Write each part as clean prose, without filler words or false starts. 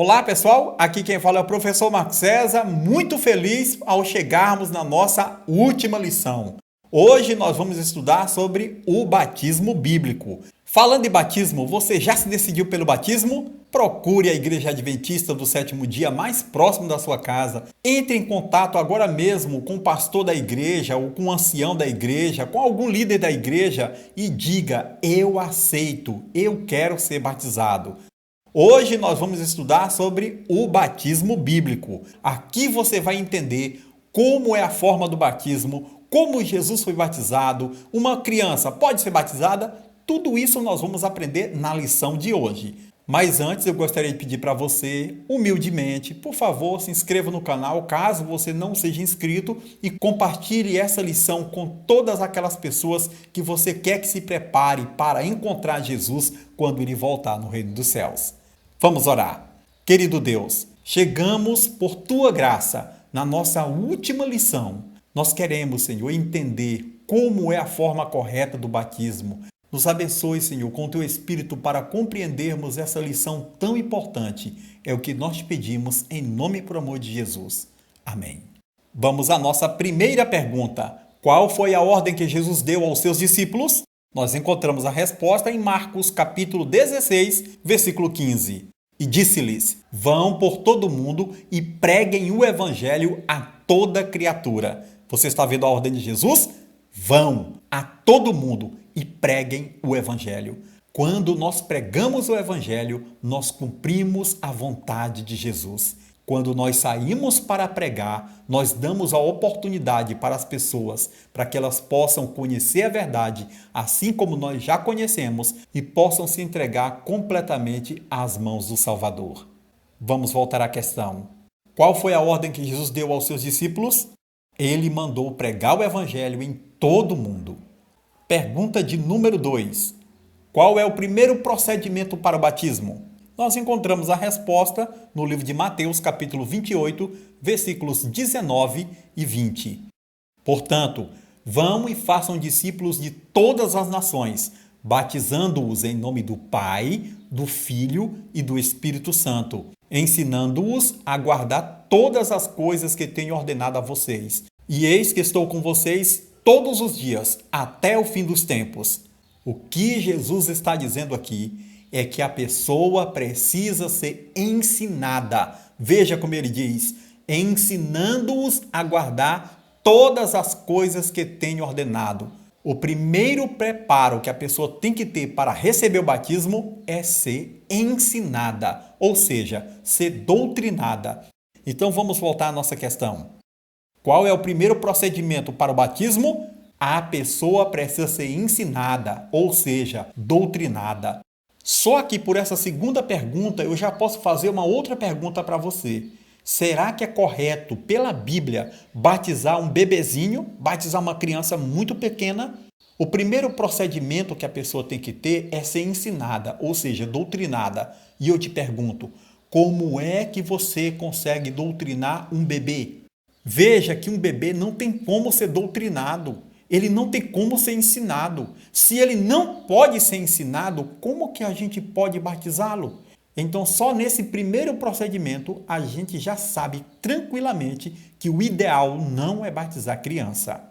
Olá pessoal, aqui quem fala é o professor Marco César, muito feliz ao chegarmos na nossa última lição. Hoje nós vamos estudar sobre o batismo bíblico. Falando em batismo, você já se decidiu pelo batismo? Procure a Igreja Adventista do Sétimo Dia mais próximo da sua casa. Entre em contato agora mesmo com o pastor da igreja ou com o ancião da igreja, com algum líder da igreja e diga: eu aceito, eu quero ser batizado. Hoje nós vamos estudar sobre o batismo bíblico. Aqui você vai entender como é a forma do batismo, como Jesus foi batizado, uma criança pode ser batizada, tudo isso nós vamos aprender na lição de hoje. Mas antes eu gostaria de pedir para você, humildemente, por favor, se inscreva no canal caso você não seja inscrito e compartilhe essa lição com todas aquelas pessoas que você quer que se prepare para encontrar Jesus quando ele voltar no reino dos céus. Vamos orar. Querido Deus, chegamos por Tua graça na nossa última lição. Nós queremos, Senhor, entender como é a forma correta do batismo. Nos abençoe, Senhor, com Teu Espírito para compreendermos essa lição tão importante. É o que nós te pedimos em nome e por amor de Jesus. Amém. Vamos à nossa primeira pergunta. Qual foi a ordem que Jesus deu aos seus discípulos? Nós encontramos a resposta em Marcos capítulo 16, versículo 15. E disse-lhes: vão por todo mundo e preguem o evangelho a toda criatura. Você está vendo a ordem de Jesus? Vão a todo mundo e preguem o evangelho. Quando nós pregamos o evangelho, nós cumprimos a vontade de Jesus. Quando nós saímos para pregar, nós damos a oportunidade para as pessoas, para que elas possam conhecer a verdade, assim como nós já conhecemos, e possam se entregar completamente às mãos do Salvador. Vamos voltar à questão. Qual foi a ordem que Jesus deu aos seus discípulos? Ele mandou pregar o evangelho em todo o mundo. Pergunta de número 2. Qual é o primeiro procedimento para o batismo? Nós encontramos a resposta no livro de Mateus, capítulo 28, versículos 19 e 20. Portanto, vão e façam discípulos de todas as nações, batizando-os em nome do Pai, do Filho e do Espírito Santo, ensinando-os a guardar todas as coisas que tenho ordenado a vocês. E eis que estou com vocês todos os dias, até o fim dos tempos. O que Jesus está dizendo aqui é que a pessoa precisa ser ensinada. Veja como ele diz: ensinando-os a guardar todas as coisas que tenho ordenado. O primeiro preparo que a pessoa tem que ter para receber o batismo é ser ensinada, ou seja, ser doutrinada. Então vamos voltar à nossa questão. Qual é o primeiro procedimento para o batismo? A pessoa precisa ser ensinada, ou seja, doutrinada. Só que por essa segunda pergunta eu já posso fazer uma outra pergunta para você. Será que é correto, pela Bíblia, batizar um bebezinho, batizar uma criança muito pequena? O primeiro procedimento que a pessoa tem que ter é ser ensinada, ou seja, doutrinada. E eu te pergunto, como é que você consegue doutrinar um bebê? Veja que um bebê não tem como ser doutrinado. Ele não tem como ser ensinado. Se ele não pode ser ensinado, como que a gente pode batizá-lo? Então, só nesse primeiro procedimento, a gente já sabe tranquilamente que o ideal não é batizar criança.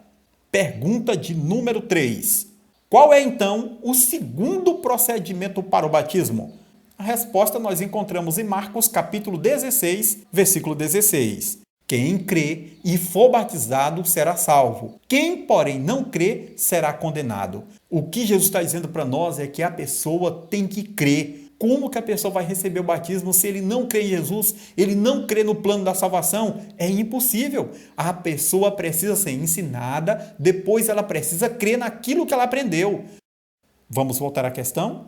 Pergunta de número 3. Qual é, então, o segundo procedimento para o batismo? A resposta nós encontramos em Marcos, capítulo 16, versículo 16. Quem crê e for batizado será salvo. Quem, porém, não crê será condenado. O que Jesus está dizendo para nós é que a pessoa tem que crer. Como que a pessoa vai receber o batismo se ele não crê em Jesus? Ele não crê no plano da salvação? É impossível. A pessoa precisa ser ensinada, depois ela precisa crer naquilo que ela aprendeu. Vamos voltar à questão?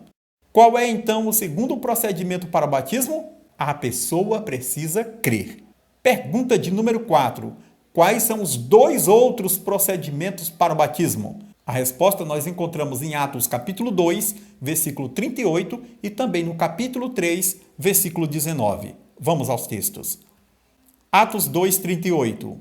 Qual é, então, o segundo procedimento para o batismo? A pessoa precisa crer. Pergunta de número 4. Quais são os dois outros procedimentos para o batismo? A resposta nós encontramos em Atos capítulo 2, versículo 38 e também no capítulo 3, versículo 19. Vamos aos textos. Atos 2, 38.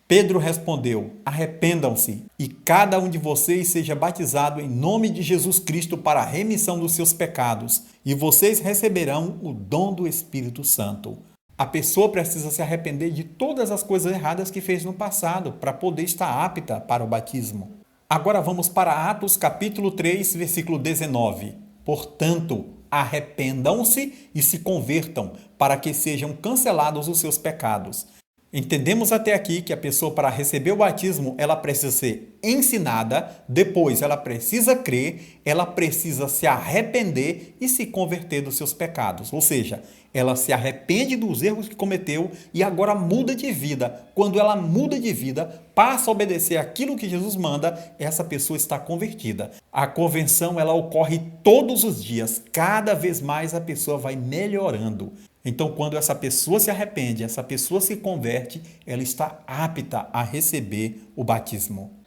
Pedro respondeu: arrependam-se e cada um de vocês seja batizado em nome de Jesus Cristo para a remissão dos seus pecados, e vocês receberão o dom do Espírito Santo. A pessoa precisa se arrepender de todas as coisas erradas que fez no passado para poder estar apta para o batismo. Agora vamos para Atos capítulo 3, versículo 19. Portanto, arrependam-se e se convertam, para que sejam cancelados os seus pecados. Entendemos até aqui que a pessoa, para receber o batismo, ela precisa ser ensinada, depois ela precisa crer, ela precisa se arrepender e se converter dos seus pecados. Ou seja, ela se arrepende dos erros que cometeu e agora muda de vida. Quando ela muda de vida, passa a obedecer aquilo que Jesus manda, essa pessoa está convertida. A conversão, ela ocorre todos os dias. Cada vez mais a pessoa vai melhorando. Então, quando essa pessoa se arrepende, essa pessoa se converte, ela está apta a receber o batismo.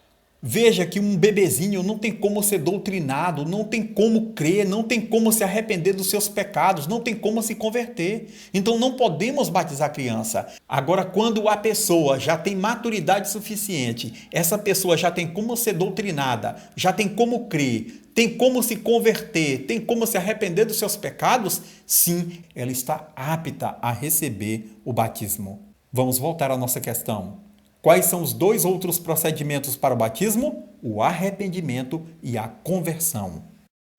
Veja que um bebezinho não tem como ser doutrinado, não tem como crer, não tem como se arrepender dos seus pecados, não tem como se converter. Então não podemos batizar a criança. Agora, quando a pessoa já tem maturidade suficiente, essa pessoa já tem como ser doutrinada, já tem como crer, tem como se converter, tem como se arrepender dos seus pecados, sim, ela está apta a receber o batismo. Vamos voltar à nossa questão. Quais são os dois outros procedimentos para o batismo? O arrependimento e a conversão.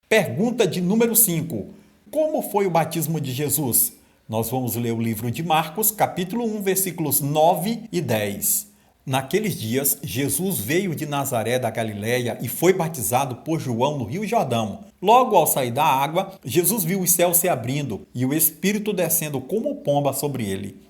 Pergunta de número 5. Como foi o batismo de Jesus? Nós vamos ler o livro de Marcos, capítulo 1, versículos 9 e 10. Naqueles dias, Jesus veio de Nazaré da Galileia e foi batizado por João no Rio Jordão. Logo ao sair da água, Jesus viu os céus se abrindo e o Espírito descendo como pomba sobre ele.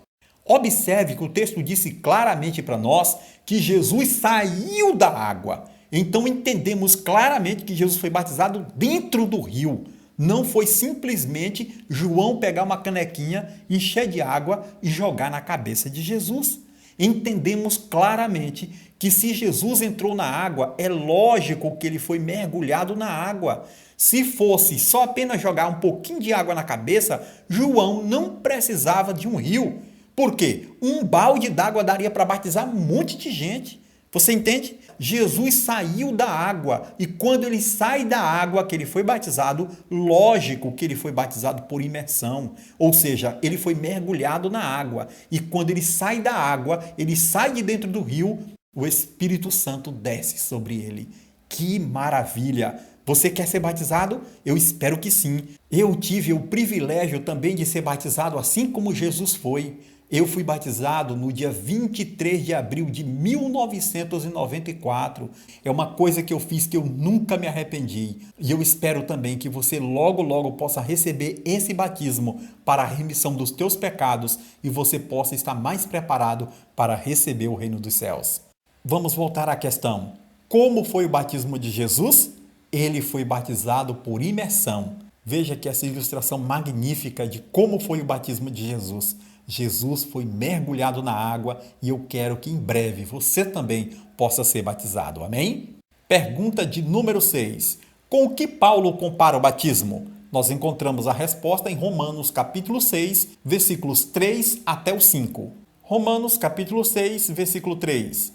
Observe que o texto disse claramente para nós que Jesus saiu da água. Então entendemos claramente que Jesus foi batizado dentro do rio. Não foi simplesmente João pegar uma canequinha, encher de água e jogar na cabeça de Jesus. Entendemos claramente que se Jesus entrou na água, é lógico que ele foi mergulhado na água. Se fosse só apenas jogar um pouquinho de água na cabeça, João não precisava de um rio. Por quê? Um balde d'água daria para batizar um monte de gente. Você entende? Jesus saiu da água e quando ele sai da água que ele foi batizado, lógico que ele foi batizado por imersão. Ou seja, ele foi mergulhado na água. E quando ele sai da água, ele sai de dentro do rio, o Espírito Santo desce sobre ele. Que maravilha! Você quer ser batizado? Eu espero que sim. Eu tive o privilégio também de ser batizado assim como Jesus foi. Eu fui batizado no dia 23 de abril de 1994. É uma coisa que eu fiz que eu nunca me arrependi. E eu espero também que você logo possa receber esse batismo para a remissão dos teus pecados e você possa estar mais preparado para receber o reino dos céus. Vamos voltar à questão. Como foi o batismo de Jesus? Ele foi batizado por imersão. Veja que essa ilustração magnífica de como foi o batismo de Jesus. Jesus foi mergulhado na água e eu quero que em breve você também possa ser batizado. Amém? Pergunta de número 6. Com o que Paulo compara o batismo? Nós encontramos a resposta em Romanos capítulo 6, versículos 3 até o 5. Romanos capítulo 6, versículo 3.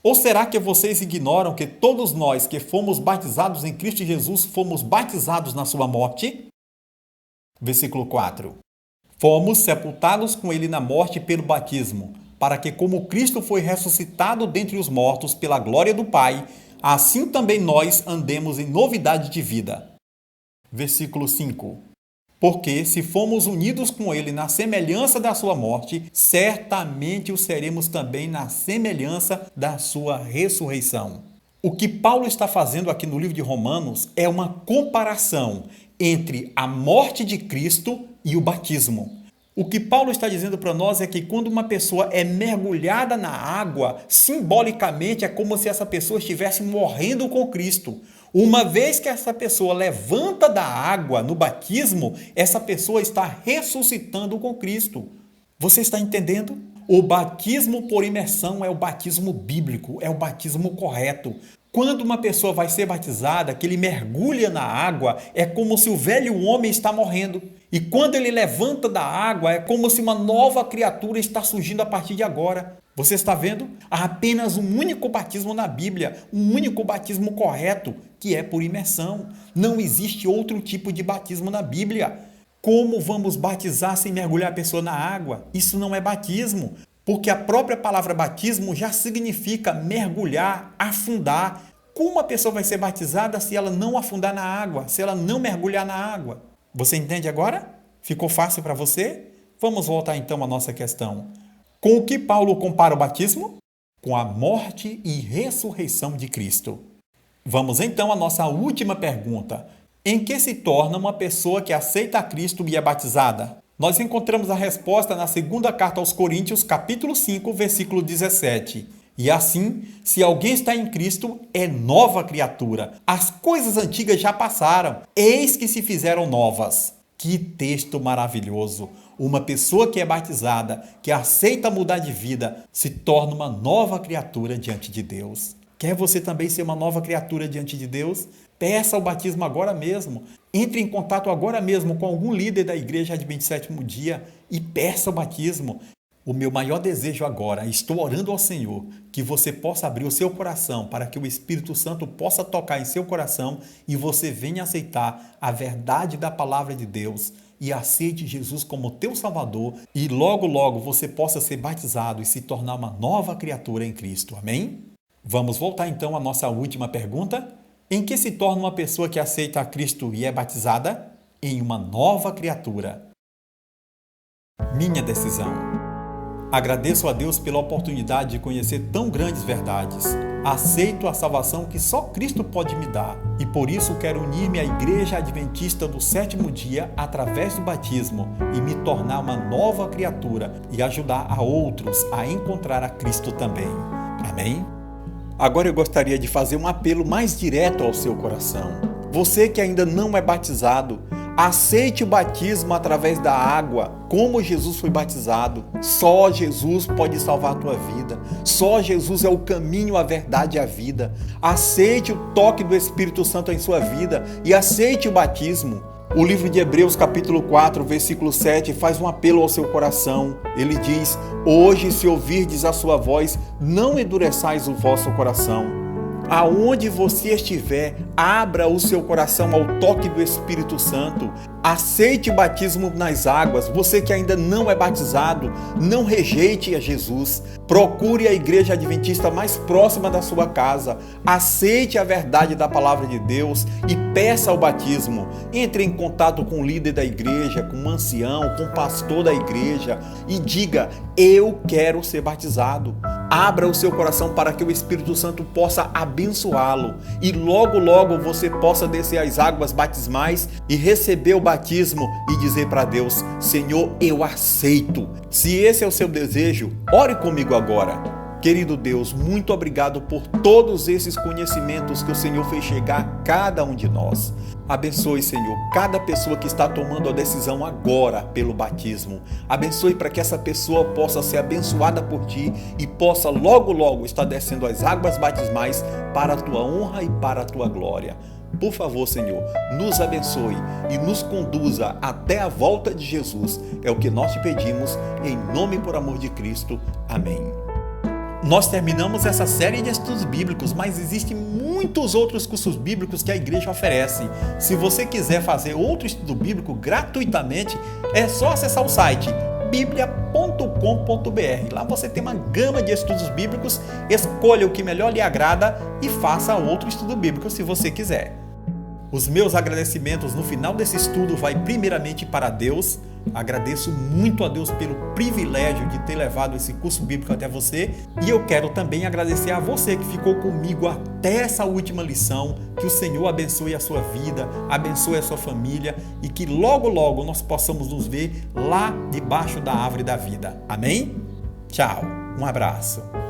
Ou será que vocês ignoram que todos nós que fomos batizados em Cristo Jesus fomos batizados na sua morte? Versículo 4. Fomos sepultados com ele na morte pelo batismo, para que como Cristo foi ressuscitado dentre os mortos pela glória do Pai, assim também nós andemos em novidade de vida. Versículo 5. Porque se fomos unidos com ele na semelhança da sua morte, certamente o seremos também na semelhança da sua ressurreição. O que Paulo está fazendo aqui no livro de Romanos é uma comparação entre a morte de Cristo e o batismo. O que Paulo está dizendo para nós é que quando uma pessoa é mergulhada na água, simbolicamente é como se essa pessoa estivesse morrendo com Cristo. Uma vez que essa pessoa levanta da água no batismo, essa pessoa está ressuscitando com Cristo. Você está entendendo? O batismo por imersão é o batismo bíblico, é o batismo correto. Quando uma pessoa vai ser batizada, que ele mergulha na água, é como se o velho homem está morrendo. E quando ele levanta da água, é como se uma nova criatura está surgindo a partir de agora. Você está vendo? Há apenas um único batismo na Bíblia, um único batismo correto, que é por imersão. Não existe outro tipo de batismo na Bíblia. Como vamos batizar sem mergulhar a pessoa na água? Isso não é batismo, porque a própria palavra batismo já significa mergulhar, afundar. Como a pessoa vai ser batizada se ela não afundar na água, se ela não mergulhar na água? Você entende agora? Ficou fácil para você? Vamos voltar então à nossa questão. Com o que Paulo compara o batismo? Com a morte e ressurreição de Cristo. Vamos então à nossa última pergunta. Em que se torna uma pessoa que aceita a Cristo e é batizada? Nós encontramos a resposta na segunda carta aos Coríntios, capítulo 5, versículo 17. E assim, se alguém está em Cristo, é nova criatura. As coisas antigas já passaram, eis que se fizeram novas. Que texto maravilhoso! Uma pessoa que é batizada, que aceita mudar de vida, se torna uma nova criatura diante de Deus. Quer você também ser uma nova criatura diante de Deus? Peça o batismo agora mesmo. Entre em contato agora mesmo com algum líder da Igreja Adventista Sétimo Dia e peça o batismo. O meu maior desejo agora, estou orando ao Senhor, que você possa abrir o seu coração para que o Espírito Santo possa tocar em seu coração e você venha aceitar a verdade da palavra de Deus e aceite Jesus como teu Salvador e logo, logo você possa ser batizado e se tornar uma nova criatura em Cristo. Amém? Vamos voltar então à nossa última pergunta. Em que se torna uma pessoa que aceita a Cristo e é batizada? Em uma nova criatura. Minha decisão. Agradeço a Deus pela oportunidade de conhecer tão grandes verdades. Aceito a salvação que só Cristo pode me dar e por isso quero unir-me à Igreja Adventista do Sétimo Dia através do batismo e me tornar uma nova criatura e ajudar a outros a encontrar a Cristo também. Amém? Agora eu gostaria de fazer um apelo mais direto ao seu coração. Você que ainda não é batizado, aceite o batismo através da água, como Jesus foi batizado. Só Jesus pode salvar a tua vida. Só Jesus é o caminho, a verdade e a vida. Aceite o toque do Espírito Santo em sua vida e aceite o batismo. O livro de Hebreus, capítulo 4, versículo 7, faz um apelo ao seu coração. Ele diz: hoje, se ouvirdes a sua voz, não endureçais o vosso coração. Aonde você estiver, abra o seu coração ao toque do Espírito Santo. Aceite o batismo nas águas. Você que ainda não é batizado, não rejeite a Jesus. Procure a igreja adventista mais próxima da sua casa. Aceite a verdade da palavra de Deus e peça o batismo. Entre em contato com o líder da igreja, com o ancião, com o pastor da igreja e diga: eu quero ser batizado. Abra o seu coração para que o Espírito Santo possa abençoá-lo e logo, logo você possa descer as águas batismais e receber o batismo e dizer para Deus: Senhor, eu aceito. Se esse é o seu desejo, ore comigo agora. Querido Deus, muito obrigado por todos esses conhecimentos que o Senhor fez chegar a cada um de nós. Abençoe, Senhor, cada pessoa que está tomando a decisão agora pelo batismo. Abençoe para que essa pessoa possa ser abençoada por Ti e possa logo, logo estar descendo as águas batismais para a Tua honra e para a Tua glória. Por favor, Senhor, nos abençoe e nos conduza até a volta de Jesus. É o que nós te pedimos, em nome e por amor de Cristo. Amém. Nós terminamos essa série de estudos bíblicos, mas existem muitos outros cursos bíblicos que a igreja oferece. Se você quiser fazer outro estudo bíblico gratuitamente, é só acessar o site biblia.com.br. Lá você tem uma gama de estudos bíblicos, escolha o que melhor lhe agrada e faça outro estudo bíblico se você quiser. Os meus agradecimentos no final desse estudo vai primeiramente para Deus. Agradeço muito a Deus pelo privilégio de ter levado esse curso bíblico até você. E eu quero também agradecer a você que ficou comigo até essa última lição. Que o Senhor abençoe a sua vida, abençoe a sua família e que logo, logo nós possamos nos ver lá debaixo da árvore da vida. Amém? Tchau, um abraço.